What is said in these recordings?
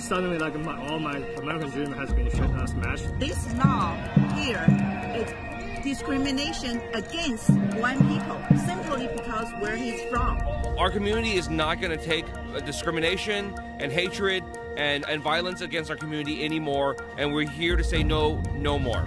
suddenly like all my American dream has been smashed. This law here is discrimination against one people simply because where he's from. Our community is not going to take discrimination and hatred and violence against our community anymore, and we're here to say no more.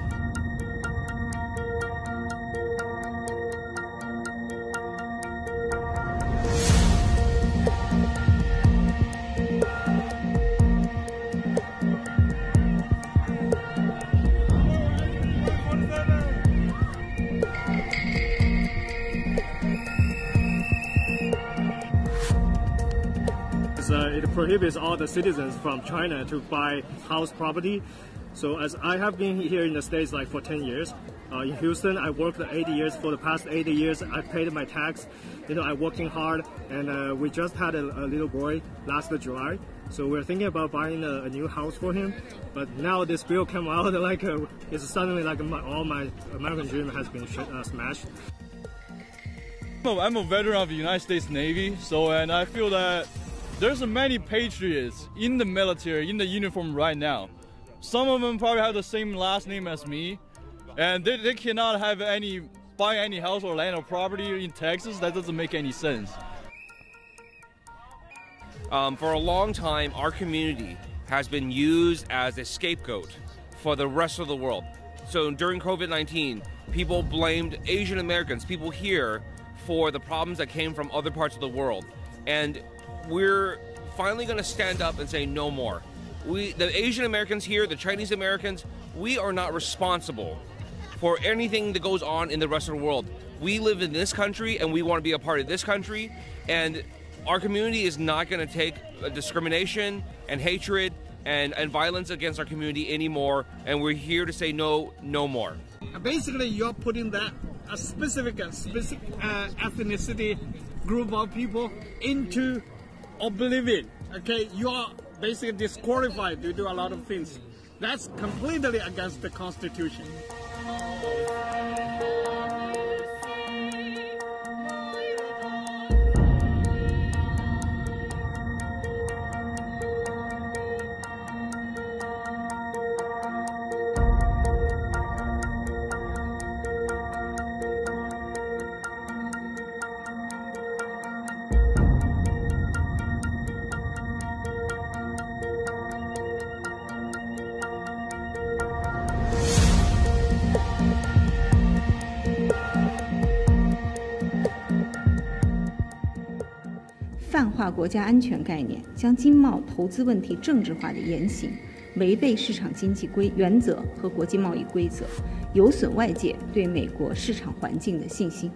It prohibits all the citizens from China to buy house property. So as I have been here in the States like for 10 years, in Houston I worked 80 years. For the past 80 years I paid my tax. I'm working hard, and we just had a little boy last July. So we're thinking about buying a new house for him. But now this bill came out like it's suddenly like all my American dream has been smashed. I'm a veteran of the United States Navy, and I feel that there's many patriots in the military, in the uniform right now. Some of them probably have the same last name as me, and they cannot buy any house or land or property in Texas. That doesn't make any sense. For a long time, our community has been used as a scapegoat for the rest of the world. So during COVID-19, people blamed Asian Americans, people here, for the problems that came from other parts of the world. And we're finally going to stand up and say no more. The Asian Americans here, the Chinese Americans, we are not responsible for anything that goes on in the rest of the world. We live in this country and we want to be a part of this country, and our community is not going to take discrimination and hatred and violence against our community anymore, and we're here to say no more. Basically, you're putting that a specific ethnicity group of people into oblivion. Okay, you are basically disqualified to do a lot of things. That's completely against the Constitution. 泛化国家安全概念，将经贸投资问题政治化的言行，违背市场经济原则和国际贸易规则，有损外界对美国市场环境的信心。